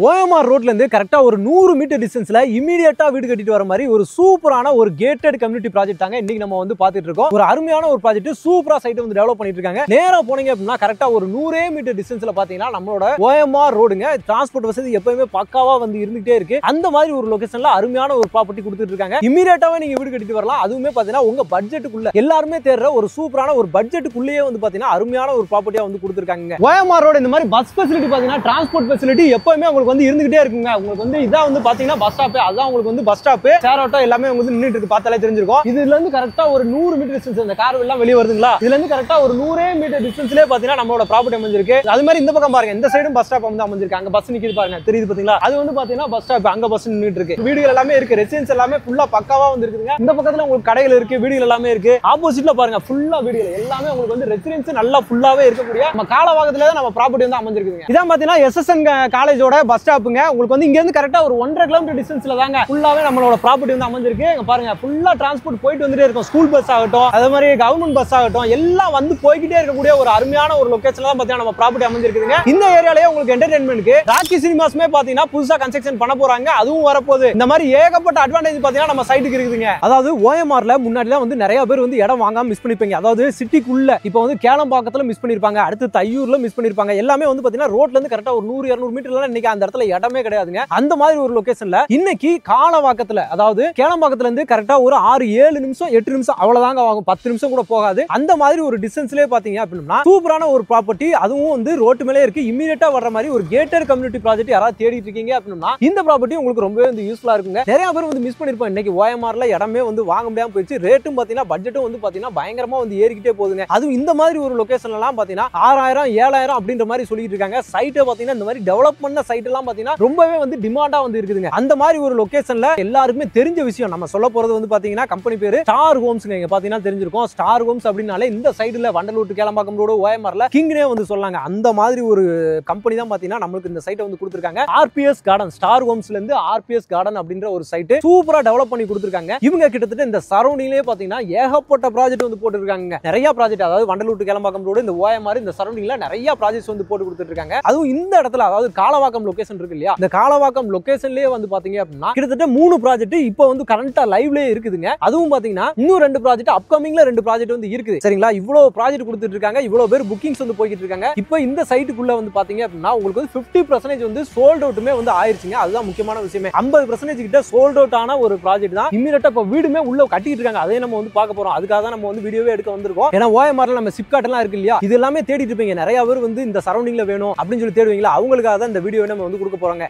OMR ரோட்ல இருந்து கரெக்டா ஒரு 100 மீட்டர் டிஸ்டன்ஸ்ல இமிடியேட்டா வீடு கட்டிட்டு வர மாதிரி ஒரு சூப்பரான ஒரு கேட்டட் கம்யூனிட்டி ப்ராஜெக்ட் தாங்க இன்னைக்கு நம்ம வந்து பாத்துட்டு இருக்கோம். ஒரு அருமையான ஒரு ப்ராஜெக்ட், சூப்பரா சைட் வந்து டெவலப் பண்ணிட்டு இருக்காங்க. நேரா போனீங்க அப்படின்னா கரெக்டா ஒரு 100 மீட்டர் டிஸ்டன்ஸ்ல பாத்தீங்கன்னா நம்மளோட OMR ரோடுங்க. டிரான்ஸ்போர்ட் வசதி எப்பவுமே பக்காவா வந்து இருந்துட்டே இருக்கு. அந்த மாதிரி ஒரு லொகேஷன்ல அருமையான ஒரு ப்ராப்பர்ட்டி கொடுத்துட்டு இருக்காங்க. இமிடியேட்டாவே நீங்க வீடு கட்டிட்டு வரலாம். அதுவுமே பாத்தீங்கன்னா உங்க பட்ஜெட்டுக்குள்ள எல்லாருமே தேடுற ஒரு சூப்பரான ஒரு பட்ஜெட்டுக்குள்ளேயே வந்து பாத்தீங்கன்னா அருமையான ஒரு ப்ராப்பர்ட்டியா வந்து கொடுத்துருக்காங்க. OMR ரோடு இந்த மாதிரி பஸ் ஃபெசிலிட்டி பாத்தீங்கன்னா டிரான்ஸ்போர்ட் ஃபெசிலிட்டி எப்பவுமே உங்களுக்கு வந்து இருந்துகிட்டே இருக்குங்க. உங்களுக்கு வந்து இதான் வந்து பாத்தீங்கன்னா பஸ் ஸ்டாப். அதான் உங்களுக்கு வந்து பஸ் ஸ்டாப், ஷேர் ஆட்டோ எல்லாமே வந்து நின்னுட்டு இருக்கு. பார்த்தாலே தெரிஞ்சிருக்கும். இதுல இருந்து கரெக்டா ஒரு 100 மீட்டர் டிஸ்டன்ஸ் இந்த கார் எல்லாம் வெளிய வருதுங்களா, இதுல இருந்து கரெக்டா ஒரு 100 மீட்டர் டிஸ்டன்ஸ்லயே பாத்தீங்கன்னா நம்மளோட ப்ராப்பர்ட்டி அமைஞ்சிருக்கு. அது மாதிரி இந்த பக்கம் பாருங்க, இந்த சைடும் பஸ் ஸ்டாப் வந்து அமைஞ்சிருக்கு. அங்க பஸ் நிக்குது பாருங்க, தெரியுது பாத்தீங்களா? அது வந்து பாத்தீங்கன்னா பஸ் ஸ்டாப், அங்க பஸ் நின்னுட்டு இருக்கு. வீடுகள் எல்லாமே இருக்கு, ரெசிடென்ஸ் எல்லாமே ஃபுல்லா பக்காவா வந்து இருக்குங்க. இந்த பக்கத்துல உங்களுக்கு கடைகள் இருக்கு, வீடுகள் எல்லாமே இருக்கு. ஆப்போசிட்ல பாருங்க ஃபுல்லா வீடுகள் எல்லாமே உங்களுக்கு வந்து ரெசிடென்ஸ் நல்லா ஃபுல்லாவே இருக்கக்கூடிய நம்ம காலவாகத்துல தான் நம்ம ப்ராப்பர்ட்டி வந்து அமைஞ்சிருக்குங்க. இதான் பாத்தீங்கன்னா SSN காலேஜோட பஸ் ஸ்டாப்புங்க. உங்களுக்கு வந்து இங்க இருந்து கரெக்டா ஒரு 1.5 கிலோமீட்டர் டிஸ்டன்ஸ்ல தாங்க ஃபுல்லாவே நம்மளோட ப்ராப்பர்ட்டி வந்து அமைஞ்சிருக்கு. இங்க பாருங்க ஃபுல்லா டிரான்ஸ்போர்ட் போயிட்டு வந்துட்டே இருக்கும். ஸ்கூல் பஸ் ஆகட்டும், அதே மாதிரி கவர்மெண்ட் பஸ் ஆகட்டும், எல்லாம் வந்து போய்கிட்டே இருக்கக்கூடிய ஒரு அருமையான ஒரு லொகேஷன்ல தான் பாத்தீங்கன்னா நம்ம ப்ராப்பர்ட்டி அமைஞ்சிருக்குங்க. இந்த ஏரியாலயே உங்களுக்கு என்டர்டெயின்மென்ட்க்கு ராக்கி சினிமாஸ்மே பாத்தீங்கன்னா புதுசா கன்ஸ்ட்ரக்ஷன் பண்ண போறாங்க. அதுவும் வரப்போகுது. இந்த மாதிரி ஏகப்பட்ட அட்வான்டேஜ் பாத்தீங்கன்னா நம்ம சைட்டுக்கு இருக்குதுங்க. அதாவது OMRல முன்னாடிலாம் வந்து நிறைய பேர் வந்து இடம் வாங்காம மிஸ் பண்ணிருப்பீங்க. அதாவது சிட்டிக்குள்ள இப்போ வந்து கேளம்பாக்கத்துல மிஸ் பண்ணிருப்பாங்க, அடுத்து தையூர்ல மிஸ் பண்ணிருப்பாங்க. எல்லாமே வந்து பாத்தீங்கன்னா ரோட்ல இருந்து கரெக்டா ஒரு 100-200 மீட்டர்ல இன்னைக்கு அந்த இடத்துல இடமே கிடையாதுங்க. அந்த மாதிரி ஒரு லொகேஷன்ல இன்னைக்கு காலவாக்கத்துல, அதாவது கேளம்பாக்கத்துல இருந்து கரெக்டா ஒரு 6-7 நிமிஷம் 8 நிமிஷம் அவ்வளவுதாங்க ஆகும். 10 நிமிஷம் கூட போகாது. அந்த மாதிரி ஒரு டிஸ்டன்ஸ்லயே பாத்தீங்க அப்படின்னா சூப்பரான ஒரு ப்ராப்பர்ட்டி, அதுவும் வந்து ரோட்டு மேலே இருக்கு. இமிடியேட்டா வர்ற மாதிரி ஒரு கேட்டட் கம்யூனிட்டி ப்ராஜெக்ட் யாராவது தேடிட்டு இருக்கீங்க அப்படின்னா இந்த ப்ராப்பர்ட்டி உங்களுக்கு ரொம்பவே வந்து யூஸ்ஃபுல்லா இருக்குங்க. நிறைய பேர் வந்து மிஸ் பண்ணிருப்பாங்க. இன்னைக்கு OMRல இடமே வந்து வாங்க முடியாம போயிடுச்சு. ரேட்டும் பாத்தீங்கன்னா பட்ஜெட்டும் வந்து பாத்தீங்கன்னா பயங்கரமா வந்து ஏறிக்கிட்டே போகுதுங்க. அதுவும் இந்த மாதிரி ஒரு லொகேஷன்ல எல்லாம் பாத்தீங்கன்னா 6000-7000 அப்படின்ற மாதிரி சொல்லிட்டு இருக்காங்க. சைட்டை பாத்தீங்கன்னா இந்த மாதிரி டெவலப் பண்ண சைட் எல்லாம் பாத்தீங்கன்னா ரொம்பவே வந்து டிமாண்டா வந்து இருக்குதுங்க. அந்த மாதிரி ஒரு லொகேஷன்ல எல்லாருக்குமே தெரிஞ்ச விஷயம் நம்ம சொல்ல போறது வந்து பாத்தீங்கன்னா கம்பெனி பேரு ஸ்டார் ஹோம்ஸ்ங்க. இங்க பாத்தீங்கன்னா தெரிஞ்சிருக்கும். ஸ்டார் ஹோம்ஸ் அப்படினாலே இந்த சைடுல வண்டலூர் கேளம்பாக்கம் ரோடு OMRல கிங்னே வந்து சொல்லாங்க. அந்த மாதிரி ஒரு கம்பெனி தான் பாத்தீங்கன்னா நமக்கு இந்த சைட்டை வந்து கொடுத்திருக்காங்க. RPS கார்டன், ஸ்டார் ஹோம்ஸ்ல இருந்து RPS கார்டன் அப்படின்ற ஒரு சைட் சூப்பரா டெவலப் பண்ணி கொடுத்திருக்காங்க. இவங்க கிட்டத்தட்ட இந்த சரௌண்டிங்லயே பாத்தீங்கன்னா ஏகப்பட்ட ப்ராஜெக்ட் வந்து போட்டுருக்காங்க. நிறைய ப்ராஜெக்ட், அதாவது வண்டலூர் கேளம்பாக்கம் ரோடு, இந்த OMR, இந்த சரௌண்டிங்ல நிறைய ப்ராஜெக்ட்ஸ் வந்து போட்டு கொடுத்துட்டு இருக்காங்க. அதுவும் இந்த இடத்துல, அதாவது காலவாக்கம் லொகேஷன் இருக்கு இல்லையா, இந்த காலவாக்கம் லொகேஷன்லயே வந்து பாத்தீங்க அப்படின்னா கிட்டத்தட்ட 3 ப்ராஜெக்ட் இப்போ வந்து கரண்டா லைவ்லயே இருக்குதுங்க. அதுவும் பாத்தீங்கன்னா இன்னும் 2 ப்ராஜெக்ட் அப்கமிங்ல 2 ப்ராஜெக்ட் வந்து இருக்குது. சரிங்களா? இவ்வளவு ப்ராஜெக்ட் கொடுத்துட்டு இருக்காங்க. இவ்வளவு பேர் புக்கிங்ஸ் வந்து போயிட்டு இருக்காங்க. இப்போ இந்த சைட்டுக்குள்ள வந்து பாத்தீங்க அப்படின்னா உங்களுக்கு வந்து 50% வந்து சோல்ட் அவுட்டுமே வந்து ஆயிருச்சுங்க. அதுதான் முக்கியமான விஷயமே. 50% கிட்ட சோல்ட் அவுட் ஆன ஒரு ப்ராஜெக்ட் தான். இமிடியேட்டா இப்போ வீடுமே உள்ள கட்டிட்டு இருக்காங்க. அதே நம்ம வந்து பார்க்க போறோம். அதுக்காக தான் நம்ம வந்து வீடியோவே எடுக்க வந்திருக்கோம். ஏன்னா OMRல நம்ம சிப்காட் எல்லாம் இருக்கு இல்லையா, இது எல்லாமே தேடிட்டு இருப்பீங்க. நிறைய பேர் வந்து இந்த சரௌண்டிங்ல வேணும் அப்படின்னு சொல்லி தேடுவீங்களா, அவங்களுக்காக தான் இந்த வீடியோ நம்ம வந்து கொடுக்க போறாங்க.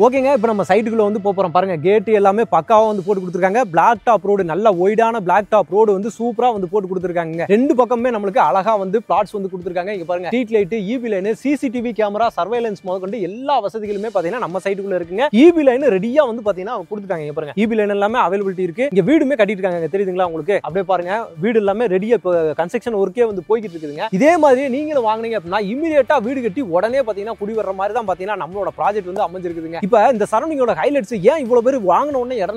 ஓகேங்க, இப்போ நம்ம சைட்டுக்குள்ள வந்து போறோம். பாருங்க, கேட்டு எல்லாமே பக்காவா வந்து போட்டு கொடுத்துருக்காங்க. பிளாக் டாப் ரோடு, நல்ல ஒய்டான பிளாக் டாப் ரோடு வந்து சூப்பரா வந்து போட்டு கொடுத்துருக்காங்க. 2 பக்கமே நம்மளுக்கு அழகா வந்து பிளாட்ஸ் வந்து கொடுத்துருக்காங்க. இங்க பாருங்க, street light, EB line, CCTV camera, surveillance முதற்கொண்டு எல்லா வசதிகளுமே பாத்தீங்கன்னா நம்ம சைட்டுக்குள்ள இருக்குங்க. EB லைன் ரெடியா வந்து பாத்தீங்கன்னா கொடுத்துட்டாங்க. இங்க பாருங்க, EB லைன் எல்லாமே அவைலபிலிட்டி இருக்கு. இங்க வீடுமே கட்டிட்டு இருக்காங்க. தெரியுதுங்களா உங்களுக்கு? அப்படியே பாருங்க, வீடு எல்லாமே ரெடியா, இப்போ கன்ஸ்ட்ரக்ஷன் ஒர்க்கே வந்து போய்கிட்டு இருக்குதுங்க. இதே மாதிரி நீங்களும் வாங்குனீங்க அப்படின்னா இமிடியேட்டா வீடு கட்டி உடனே பாத்தீங்கன்னா குடி வர்ற மாதிரி தான் பாத்தீங்கன்னா நம்மளோட ப்ராஜெக்ட் வந்து அமைஞ்சிருக்குதுங்க. இப்போ இந்த சரௌண்டிங் ஹைலைட்ஸ், ஏன் இவ்வளவு பேர் வாங்கின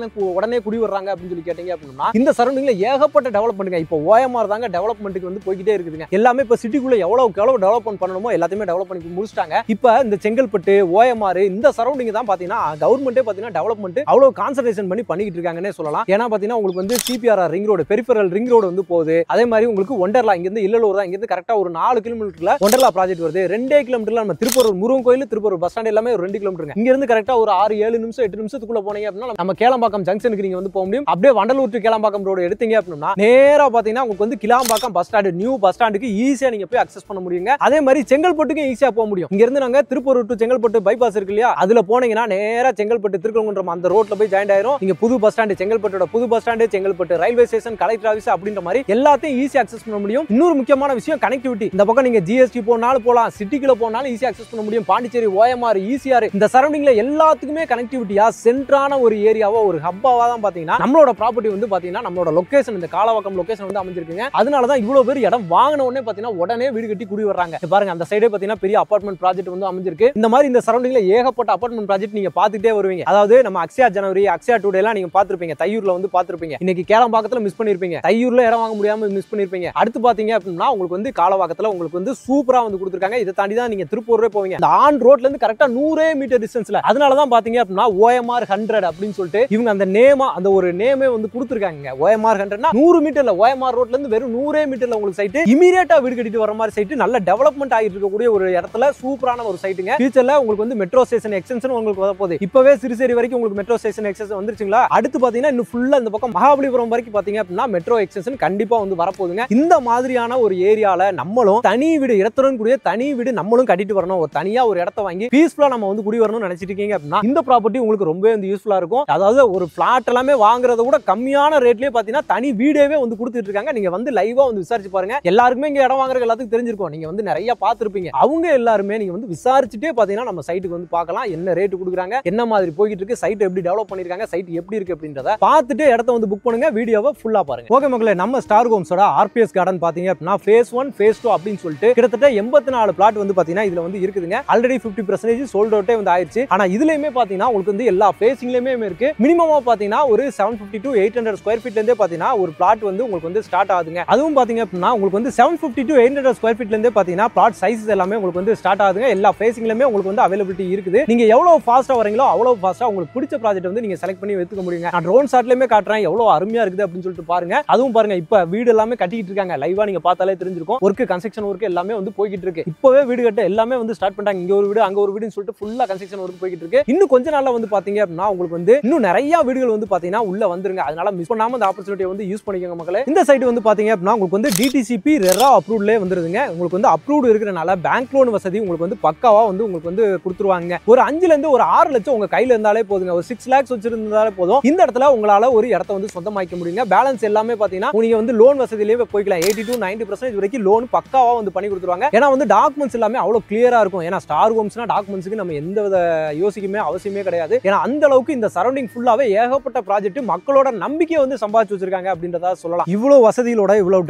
உடனே குடி வர்றாங்க அப்படின்னு சொல்லி கேட்டீங்க அப்படின்னா இந்த சரௌண்டிங்ல ஏகப்பட்ட டெவலப்மென்ட்ங்க. இப்போ OMR தாங்க டெவலப்மென்ட்க்கு வந்து போய்கிட்டே இருக்குதுங்க. எல்லாமே இப்போ சிட்டிக்குள்ள எவ்வளவு டெவலப்மென்ட் பண்ணணுமோ எல்லாத்தையுமே டெவலப் பண்ணி முடிச்சிட்டாங்க. இப்போ இந்த செங்கல்பட்டு, OMR இந்த சரௌண்டிங் தான் பாத்தீங்கன்னா கவர்மெண்டே பாத்தீங்கன்னா டெவலப்மென்ட் அவ்வளவு கான்சன்ட்ரேஷன் பண்ணிக்கிட்டு இருக்காங்கன்னே சொல்லலாம். ஏன்னா பாத்தீங்கன்னா உங்களுக்கு வந்து CPRR ring road, peripheral ring road வந்து போகுது. அதே மாதிரி உங்களுக்கு ஒண்டர்லா, இங்க இருந்து இல்லலூர் தான், இங்க இருந்து கரெக்டா ஒரு 4 கிலோமீட்டர்ல ஒண்டர்லா ப்ராஜெக்ட் வருது. 2 கிலோமீட்டர்ல நம்ம திருப்பூர் முருகன் கோயில், திருப்பூர் பஸ் ஸ்டாண்ட் எல்லாமே ஒரு 2 கிலோமீட்டருங்க. இங்க இருந்து கரெக்டா ஒரு 6-7 நிமிஷம் 8 நிமிஷத்துக்குள்ள போனீங்க அப்படின்னா நம்ம கேளம்பாக்கம் ஜங்ஷனுக்கு நீங்க வந்து போக முடியும். அப்படியே வண்டலூர் டு கேளம்பாக்கம் ரோடு எடுத்தீங்க அப்படின்னா நேரா பாத்தீங்கன்னா உங்களுக்கு வந்து Kilambakkam bus stand, new bus ஸ்டாண்டுக்கு ஈஸியா நீங்க போய் அக்சஸ் பண்ண முடியுங்க. அதே மாதிரி செங்கல்பட்டுக்கு ஈஸியா போக முடியும். இங்க இருந்து நாங்க திருப்பூர் டு செங்கல்பட்டு பைபாஸ் இருக்கு இல்லையா, அதுல போனீங்கன்னா நேரா செங்கல்பட்டு திருக்கங்குன்றம் அந்த ரோட்ல போய் ஜாயின் ஆயிரும். இங்க புது பஸ் ஸ்டாண்ட், செங்கல்பட்டோட புது bus stand, Chengalpattu railway station, collector office அப்படின்ற மாதிரி எல்லாத்தையும் ஈஸியா அக்சஸ் பண்ண முடியும். இன்னொரு முக்கியமான விஷயம் கனெக்டிவிட்டி. இந்த பக்கம் நீங்க GST போனாலும் போலாம், சிட்டிக்குள்ள போனாலும் ஈஸியா அக்சஸ் பண்ண முடியும். பாண்டிச்சேரி, OMR, ECR இந்த சரௌண்டிங்ல எல்லாத்துக்குமே கனெக்டிவிட்டியா சென்ட்ரான ஒரு ஏரியாவா ஒரு ஹப்பாவா தான் பாத்தீங்கன்னா நம்மளோட ப்ராப்பர்ட்டி வந்து பாத்தீங்கன்னா நம்மளோட லொகேஷன் இந்த காலவாக்கம் லொகேஷன் வந்து அமைஞ்சிருக்குங்க. அதனால தான் இவ்வளவு பேர் இடம் வாங்கின உடனே பாத்தீங்கன்னா உடனே வீடு கட்டி குடி வர்றாங்க. பாருங்க அந்த சைடே பாத்தீங்கன்னா பெரிய அபார்ட்மெண்ட் ப்ராஜெக்ட் வந்து அமைஞ்சிருக்கு. இந்த மாதிரி இந்த சரௌண்டிங்ல ஏகப்பட்ட அபார்ட்மெண்ட் ப்ராஜெக்ட் நீங்க பாத்துட்டே வருவீங்க. அதாவது நம்ம அக்ஷயா ஜனவரி அக்ஷயா டுடே எல்லாம் நீங்க பாத்துருப்பீங்க. தையூர்ல வந்து பாத்துருப்பீங்க. இன்னைக்கு கேளம்பாக்கத்துல மிஸ் பண்ணிருப்பீங்க. தையூர்ல இடம் வாங்க முடியாம மிஸ் பண்ணிருப்பீங்க. அடுத்து பாத்தீங்க அப்படின்னா உங்களுக்கு வந்து காலவாக்கத்துல உங்களுக்கு வந்து சூப்பரா வந்து கொடுத்துருக்காங்க. இதை தாண்டி தான் நீங்க திருப்பூரே போவீங்க. அந்த ஆன் ரோட்ல இருந்து கரெக்டா 100 மீட்டர் டிஸ்டன்ஸ்ல. அதனால தான் பாத்தீங்க அப்படின்னா OMR 100 அப்படின்னு சொல்லிட்டு இவங்க அந்த நேமா அந்த ஒரு நேமே வந்து கொடுத்துருக்காங்க. OMR 100னா 100 மீட்டர்ல OMR ரோட்ல இருந்து வெறும் 100 மீட்டர்ல உங்களுக்கு சைட் இமிடியேட்டா வீடு கட்டிட்டு வர மாதிரி சைட் நல்ல டெவலப்மெண்ட் ஆகிட்டு இருக்கக்கூடிய ஒரு இடத்துல சூப்பரான ஒரு சைட்டுங்க. ஃபியூச்சர்ல உங்களுக்கு வந்து மெட்ரோ ஸ்டேஷன் எக்ஸ்டென்ஷன் உங்களுக்கு வர போகுது. இப்பவே சிறுசேரி வரைக்கும் உங்களுக்கு மெட்ரோ ஸ்டேஷன் எக்ஸ்டென்ஷன் வந்துருச்சுங்களா? அடுத்து பாத்தீங்கன்னா இன்னும் ஃபுல்லா இந்த பக்கம் மகாபலிபுரம் வரைக்கும் பாத்தீங்க அப்படின்னா மெட்ரோ எக்ஸ்டென்ஷன் கண்டிப்பா வந்து வரப்போகுதுங்க. இந்த மாதிரியான ஒரு ஏரியால நம்மளும் தனி வீடு இடத்துடன் கூடிய தனி வீடு நம்மளும் கட்டிட்டு வரணும். ஒரு தனியா ஒரு இடத்த வாங்கி பீஸ்ஃபுல்லா நம்ம வந்து குடி வரணும்னு நினைச்சிட்டு இருக்கீங்க அப்படின்னா இந்த ப்ராப்பர்ட்டி உங்களுக்கு ரொம்ப வந்து யூஸ்ஃபுல்லா இருக்கும். அதாவது ஒரு பிளாட் எல்லாமே வாங்குறத கூட கம்மியான ரேட்லயே பாத்தீங்கன்னா தனி வீடவே வந்து கொடுத்துட்டு இருக்காங்க. நீங்க வந்து லைவா வந்து விசாரிச்சு பாருங்க. எல்லாருக்குமே இங்க இடம் வாங்குற எல்லாத்துக்கும் தெரிஞ்சிருக்கும். நீங்க வந்து நிறைய பார்த்திருப்பீங்க. அவங்க எல்லாருமே நீங்க வந்து விசாரிச்சுட்டே பாத்தீங்கன்னா நம்ம சைட்டுக்கு வந்து பார்க்கலாம். என்ன ரேட் கொடுக்குறாங்க, என்ன மாதிரி போயிட்டு இருக்கு, சைட் எப்படி டெவலப் பண்ணிருக்காங்க, சைட் எப்படி இருக்கு அப்படின்றத பார்த்துட்டு இடத்த வந்து புக் பண்ணுங்க. வீடியோவை ஃபுல்லா பாருங்க. ஓகே மக்களே, நம்ம ஸ்டார் ஹோம்ஸோட RPS கார்டன் பாத்தீங்க அப்படின்னா phase 1 phase 2 அப்படின்னு சொல்லிட்டு கிட்டத்தட்ட 84 பிளாட் வந்து பாத்தீங்கன்னா இதுல வந்து இருக்குதுங்க. ஆல்ரெடி 50% சோல்ட் அவுட்டே வந்து ஆயிருச்சு. ஆனா இதுலயுமே பாத்தீங்கன்னா உங்களுக்கு வந்து எல்லா ஃபேசிங்லயுமே இருக்கு. மினிமமா பாத்தீங்கன்னா ஒரு 750 to 800 ஸ்கொயர் ஃபீட்ல இருந்தே பாத்தீங்கன்னா ஒரு பிளாட் வந்து உங்களுக்கு வந்து ஸ்டார்ட் ஆகுதுங்க. அதுவும் பாத்தீங்க அப்படின்னா உங்களுக்கு வந்து 750 to 800 ஸ்கொயர் ஃபீட்ல இருந்தே பாத்தீங்கன்னா பிளாட் சைஸஸ் எல்லாமே உங்களுக்கு வந்து ஸ்டார்ட் ஆகுதுங்க. எல்லா ஃபேசிங்லயுமே உங்களுக்கு வந்து அவைலபிலிட்டி இருக்குது. நீங்க எவ்வளவு ஃபாஸ்டா வரீங்களோ அவ்வளவு ஃபாஸ்டா உங்களுக்கு பிடிச்ச ப்ராஜெக்ட் வந்து நீங்க செலக்ட் பண்ணி எடுத்துக்க முடியுங்க. நான் ட்ரோன் ஷாட்லயுமே காட்டுறேன் எவ்வளவு அருமையா இருக்குது அப்படின்னு சொல்லிட்டு பாருங்க. அதுவும் பாருங்க இப்ப வீடு எல்லாமே கட்டிட்டு இருக்காங்க. லைவா நீங்க பார்த்தாலே தெரிஞ்சிருக்கும். ஒர்க் கன்ஸ்ட்ரக்ஷன் ஒர்க் எல்லாமே வந்து போயிட்டு இருக்கு. இப்பவே வீடு கட்ட எல்லாமே வந்து ஸ்டார்ட் பண்ணிட்டாங்க. இங்க ஒரு வீடு அங்க ஒரு வீடுன்னு சொல்லிட்டு ஃபுல்லா கன்ஸ்ட்ரக்ஷன் ஒர்க் போயிட்டு இருக்கு. இன்னும் கொஞ்ச நாள்ல வந்து பாத்தீங்க அப்படின்னா உங்களுக்கு வந்து இன்னும் நிறைய வீடுகள் வந்து பாத்தீங்கன்னா உள்ள வந்துருங்க. அதனால மிஸ் பண்ணாம இந்த ஆப்பர்ச்சுனிட்டியை வந்து யூஸ் பண்ணிக்கோங்க மக்களே. இந்த சைட் வந்து பாத்தீங்க அப்படின்னா உங்களுக்கு வந்து DTCP ரெரா அப்ரூவ்ட்லயே வந்துருதுங்க. உங்களுக்கு வந்து அப்ரூவ்ட் இருக்கிறனால பேங்க் லோன் வசதி உங்களுக்கு வந்து பக்காவா வந்து உங்களுக்கு வந்து கொடுத்துருவாங்க. ஒரு 5 ல இருந்து ஒரு 6 லட்சம் உங்க கையில இருந்தாலே போதுங்க. ஒரு 6 lakhs வச்சிருந்தாலே போதும். இந்த இடத்துல உங்களால ஒரு இடத்த வந்து சொந்தமாக்க முடியுங்க. பேலன்ஸ் எல்லாமே பாத்தீங்கன்னா நீங்க வந்து லோன் வசதியிலேயே போய்க்கலாம். 80 to 90% வரைக்கும் லோன் பக்காவா வந்து பண்ணி கொடுத்துருவாங்க. ஏன்னா வந்து டாக்குமெண்ட்ஸ் எல்லாமே அவ்வளவு கிளியரா இருக்கும். ஏன்னா ஸ்டார் ஹோம்ஸ்னா டாக்குமெண்ட்ஸ்க்கு நம்ம எந்த வித யோசிக்கவே அவசியமே கிடையாது. ஏன்னா அந்த அளவுக்கு இந்த சரௌண்டிங் ஃபுல்லாவே ஏகப்பட்ட ப்ராஜெக்ட் மக்களோட நம்பிக்கையை வந்து சம்பாதிச்சு வச்சிருக்காங்க அப்படின்றத சொல்லலாம். இவ்வளவு வசதிகளோட இவ்வளவு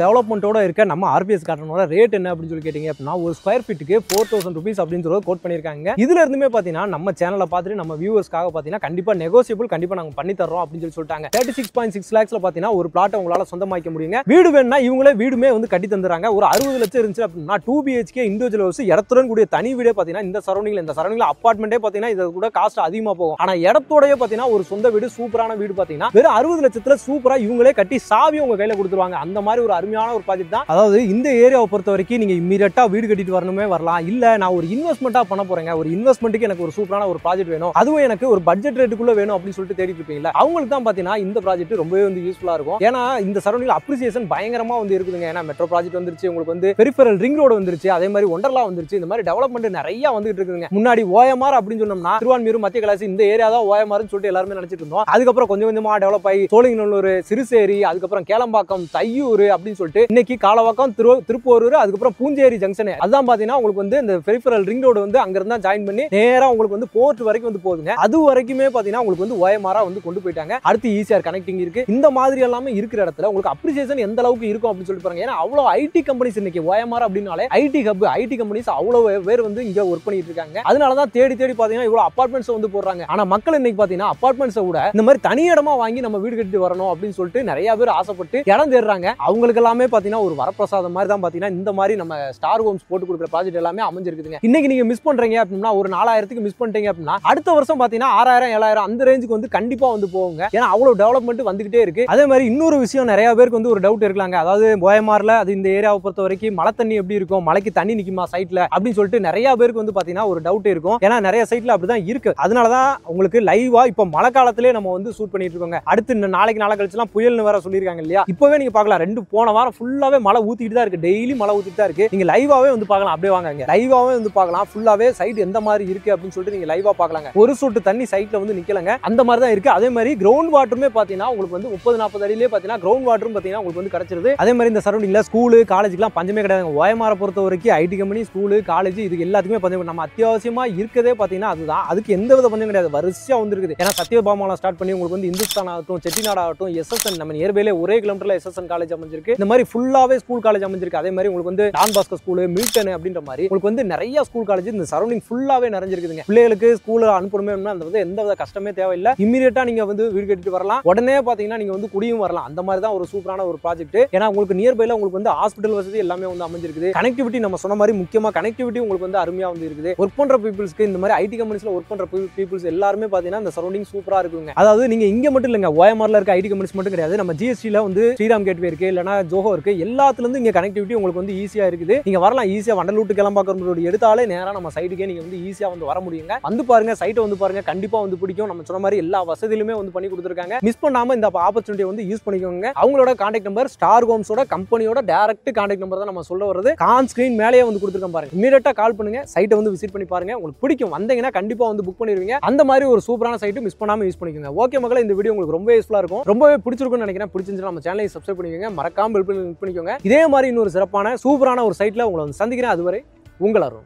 டெவலப்மெண்டோட இருக்க நம்ம RPS கார்டனோட ரேட் என்ன அப்படின்னு சொல்லி கேட்டீங்க அப்படின்னா ஒரு ஸ்கொயர் ஃபீட்டுக்கு 4000 rupees அப்படின்னு சொல்லி கோட் பண்ணிருக்காங்க. இதுல இருந்துமே பாத்தீங்கன்னா நம்ம சேனலை பார்த்துட்டு நம்ம வியூவர்ஸ்க்காக பாத்தீங்கன்னா கண்டிப்பா நெகோசியபிள் கண்டிப்பா நாங்க பண்ணி தரோம் அப்படின்னு சொல்லி சொல்லிட்டாங்க. 36.6 lakhsல பாத்தீங்கன்னா ஒரு பிளாட் உங்களால சொந்தமாக்க முடியுங்க. வீடு வேணும்னா இவங்களே வீடுமே வந்து கட்டி தந்துறாங்க. ஒரு 60 லட்சம் இருந்துச்சு அப்படின்னா 2 BHK இண்டிவிஜுவல் ஹவுஸ் இடத்துடன் கூடிய தனி வீடே பாத்தீங்கன்னா இந்த சரௌண்டிங்ல அபார்ட்மெண்டே பாத்தீங்கன்னா இது கூட காஸ்ட் அதிகமா போகும். ஆனா இடத்தோடய பாத்தீங்கன்னா ஒரு சொந்த வீடு சூப்பரான வீடு பாத்தீங்கன்னா வெறும் 60 லட்சத்துல சூப்பரா இவங்களே கட்டி சாவி உங்க கையில கொடுத்துருவாங்க. அந்த மாதிரி ஒரு அருமையான ஒரு ப்ராஜெக்ட் தான். அதாவது இந்த ஏரியாவை பொறுத்த வரைக்கும் நீங்க இம்மீடியட்டா வீடு கட்டிட்டு வரணுமே வரலாம். இல்ல நான் ஒரு இன்வெஸ்ட்மெண்டா பண்ண போறேங்க, ஒரு இன்வெஸ்ட்மெண்ட்டுக்கு எனக்கு ஒரு சூப்பரான ஒரு ப்ராஜெக்ட் வேணும், அதுவும் எனக்கு ஒரு பட்ஜெட் ரேட்டுக்குள்ள வேணும் அப்படின்னு சொல்லிட்டு தேடிட்டு இருப்பீங்களா, அவங்களுக்கு தான் பாத்தீங்கன்னா இந்த ப்ராஜெக்ட் ரொம்பவே வந்து யூஸ்ஃபுல்லா இருக்கும். ஏன்னா இந்த சரௌண்டிங்ல அப்ரிசியேஷன் பயங்கரமா வந்து இருக்குதுங்க. ஏன்னா மெட்ரோ ப்ராஜெக்ட் வந்துருச்சு, உங்களுக்கு வந்து பெரிஃபெரல் ரிங் ரோடு வந்துருச்சு, அதே மாதிரி ஒண்டர்லா வந்துருச்சு. இந்த மாதிரி டெவலப்மெண்ட் நிறைய வந்துட்டு இருக்குங்க. முன்னாடி OMR அப்படின்னு சொன்னோம்னா திருவான்மியூர் மத்திய கலாசி இந்த ஏரியா தான் OMRன்னு சொல்லிட்டு எல்லாருமே நினைச்சிட்டு இருந்தோம். அதுக்கப்புறம் கொஞ்சம் கொஞ்சமா டெவலப் ஆகி சோழிங்கநல்லூர், சிறுசேரி, அதுக்கப்புறம் கேளம்பாக்கம், தையூர் அப்படின்னு சொல்லிட்டு இன்னைக்கு காலவாக்கம், திருப்பூரூர், அதுக்கப்புறம் பூஞ்சேரி ஜங்ஷன் அதான் பாத்தீங்கன்னா உங்களுக்கு வந்து இந்த பெரிஃபெரல் ரிங் ரோடு வந்து அங்க இருந்தா ஜாயின் பண்ணி நேரா உங்களுக்கு வந்து போர்ட் வரைக்கும் வந்து போகுதுங்க. அது வரைக்குமே பாத்தீங்கன்னா உங்களுக்கு வந்து OMR வந்து கொண்டு போயிட்டாங்க. அடுத்து ஈஸியார் கனெக்டிங் இருக்கு. இந்த மாதிரி எல்லாமே இருக்கிற இடத்துல உங்களுக்கு அப்ரிசியேஷன் எந்த அளவுக்கு இருக்கும் அப்படின்னு சொல்லிட்டு பாருங்க. ஏன்னா அவ்வளவு IT கம்பெனிஸ் இன்னைக்கு OMR அப்படினாலே IT ஹப், IT கம்பெனிஸ் அவ்வளவு பேர் வந்து இங்க ஒர்க் பண்ணிட்டு இருக்காங்க. அதனாலதான் தேடி தேடி பாத்தீங்கன்னா இவ்வளவு அபார்ட்மெண்ட்ஸ் வந்து போடுறாங்க. ஆனா மக்கள் இன்னைக்கு பாத்தீங்கன்னா அபார்ட்மெண்ட்ஸ் விட இந்த மாதிரி தனி இடமா வாங்கி நம்ம வீடு கட்டிட்டு வரணும் அப்படின்னு சொல்லிட்டு நிறைய பேர் ஆசைப்பட்டு இடம் தேடுறாங்க. அவங்களுக்கு எல்லாமே பாத்தீங்கன்னா ஒரு வரப்பிரசாதம் மாதிரி தான் பாத்தீங்கன்னா இந்த மாதிரி நம்ம ஸ்டார் ஹோம்ஸ் போட்டு கொடுக்குற ப்ராஜெக்ட் எல்லாமே அமைஞ்சிருக்குதுங்க. இன்னைக்கு நீங்க மிஸ் பண்றீங்க அப்படின்னா ஒரு 4000க்கு மிஸ் பண்ணிட்டீங்க அப்படின்னா அடுத்த வருஷம் பாத்தீங்கன்னா 6000 7000 அந்த ரேஞ்சுக்கு வந்து கண்டிப்பா வந்து போகுங்க. ஏன்னா அவ்வளவு டெவலப்மெண்ட் வந்துகிட்டே இருக்கு. அதே மாதிரி இன்னொரு விஷயம் நிறைய பேருக்கு வந்து ஒரு டவுட் இருக்கலாங்க. அதாவது OMRல அது இந்த ஏரியாவை பொறுத்த வரைக்கும் மழை தண்ணி எப்படி இருக்கும், மழைக்கு தண்ணி நிக்குமா சைட்ல அப்படின்னு சொல்லிட்டு நிறைய பேருக்கு வந்து பாத்தீங்கன்னா ஒரு டவுட் இருக்கும். ஏன்னா நிறைய சைட்ல அப்படிதான் இருக்கு. அதனாலதான் உங்களுக்கு லைவா இப்ப மழை காலத்திலே நம்ம வந்து ஷூட் பண்ணிட்டு இருக்கோங்க. அடுத்து நாளைக்கு நாளை கழிச்சுலாம் புயல்னு வேற சொல்லிருக்காங்க இல்லையா. இப்பவே நீங்க பார்க்கலாம், போன வாரம் ஃபுல்லாவே மழை ஊத்திட்டு தான் இருக்கு. டெய்லி மழை ஊத்திட்டு தான் இருக்கு. நீங்க லைவாவே வந்து பார்க்கலாம். அப்படியே வாங்க, லைவாவே வந்து பார்க்கலாம். ஃபுல்லாவே சைட் எந்த மாதிரி இருக்கு அப்படின்னு சொல்லிட்டு நீங்க லைவா பார்க்கலாங்க. ஒரு சொட்டு தண்ணி சைட்ல வந்து நிக்கலங்க. அந்த மாதிரி தான் இருக்கு. அதே மாதிரி கிரவுண்ட் வாட்டருமே பாத்தீங்கன்னா உங்களுக்கு வந்து 30-40 அடியிலே பாத்தீங்கன்னா கிரவுண்ட் வாட்டரும் பாத்தீங்கன்னா உங்களுக்கு வந்து கிடைச்சிருது. அதே மாதிரி இந்த சரௌண்டிங்ல ஸ்கூலு காலேஜுக்குலாம் பஞ்சமே கிடையாது. OMR பொறுத்த வரைக்கும் IT கம்பெனி, ஸ்கூலு, காலேஜ் இது எல்லாத்துக்குமே பஞ்சம். நம்ம அத்தியாவசியமா இருக்கதே பாத்தீங்கன்னா அதுதான். அதுக்கு எந்த வித பஞ்சம் கிடையாது, வரிசையா வந்துருக்குது. ஏன்னா சத்யபாமால ஸ்டார்ட் பண்ணி உங்களுக்கு வந்து இந்துஸ்தான் ஆகட்டும், செட்டிநாடு ஆகட்டும், SSN நம்ம நியர்பைல ஒரே கிலோமீட்டர்ல SSN காலேஜ் அமைஞ்சிருக்கு. இந்த மாதிரி ஃபுல்லாவே ஸ்கூல் காலேஜ் அமைஞ்சிருக்கு. அதே மாதிரி உங்களுக்கு வந்து டான் பாஸ்கோ ஸ்கூல், மில்டன் அப்படின்ற மாதிரி உங்களுக்கு வந்து நிறைய ஸ்கூல் காலேஜ் இந்த சரௌண்டிங் ஃபுல்லாவே நிறைஞ்சிருக்குதுங்க. பிள்ளைகளுக்கு ஸ்கூல்ல அனுப்பணுமே அந்த வந்து எந்த வித கஷ்டமே தேவையில்லை. இமீடியட்டா நீங்க வந்து வீடு கட்டிட்டு வரலாம். உடனே பாத்தீங்கன்னா நீங்க வந்து குடியும் வரலாம். அந்த மாதிரி தான் ஒரு சூப்பரான ஒரு ப்ராஜெக்ட். ஏன்னா உங்களுக்கு நியர்பைல உங்களுக்கு வந்து ஹாஸ்பிட்டல் வசதி எல்லாமே வந்து அமைஞ்சிருக்குது. கனெக்டிவிட்டி நம்ம சொன்ன மாதிரி முக்கியமா கனெக்டிவிட்டி உங்களுக்கு வந்து அருமையா வந்து இருக்குது. ஒர்க் பண்ற பீப்புள்ஸ்க்கு இந்த மாதிரி ஐடி கம்பெனிஸ்ல ஒர்க் பண்ற பீப்புள்ஸ் எல்லாருமே பாத்தீங்கன்னா இந்த சரௌண்டிங் சூப்பரா இருக்குங்க. அதாவது நீங்க இங்க மட்டும் இல்லங்க, OMRல இருக்க ஐடி கம்பெனிஸ் மட்டும் கிடையாது. நம்ம GSTல வந்து ஸ்ரீராம் கேட்வே இருக்கு, இல்லனா ஜோஹோ இருக்கு. எல்லாத்துல இருந்து இங்க கனெக்டிவிட்டி உங்களுக்கு வந்து ஈஸியா இருக்குது. நீங்க வரலாம் ஈஸியா. வண்டலூர் டு கிளம்பாக்கம் ரோடு எடுத்தாலே நேரா நம்ம சைடுக்கே நீங்க வந்து ஈஸியா வந்து வர முடியுங்க. வந்து பாருங்க, சைட்டை வந்து பாருங்க, கண்டிப்பா வந்து பிடிக்கும். நம்ம சொன்ன மாதிரி எல்லா வசதியிலுமே வந்து பண்ணி கொடுத்துருக்காங்க. மிஸ் பண்ணாம இந்த ஆப்பர்ச்சுனிட்டியை வந்து யூஸ் பண்ணிக்கோங்க. அவங்களோட கான்டாக்ட் நம்பர் ஸ்டார் ஹோம்ஸோட கம்பெனியோட டைரக்ட் கான்டாக்ட் நம்பர் தான் நம்ம சொல்ல வருது. கான் ஸ்கிரீன் மேலேயே வந்து கொடுத்துருக்கோம் பாருங்க. இமீடியட்டா கால் பண்ணுங்க, சைட்டை வந்து விசிட் பண்ணி பாருங்க. உங்களுக்கு பிடிக்கும், வந்தீங்கன்னா கண்டிப்பா வந்து புக் பண்ணிடுவீங்க. அந்த மாதிரி ஒரு சூப்பரான சைட்டு மிஸ் பண்ணாம யூஸ் பண்ணிக்கோங்க. ஓகே மக்களே, இந்த வீடியோ உங்களுக்கு ரொம்ப யூஸ்ஃபுல்லா இருக்கும், ரொம்பவே பிடிச்சிருக்கும்னு நினைக்கிறேன். பிடிச்சிருந்தா நம்ம சேனலை சப்ஸ்கிரைப் பண்ணிக்கோங்க, மறக்காம பெல் பட்டன் கிளிக் பண்ணிக்கோங்க. இதே மாதிரி இன்னொரு சிறப்பான சூப்பரான ஒரு சைட்ல உங்களை வந்து சந்திக்கிறேன். அதுவரை உங்கள் அருண்.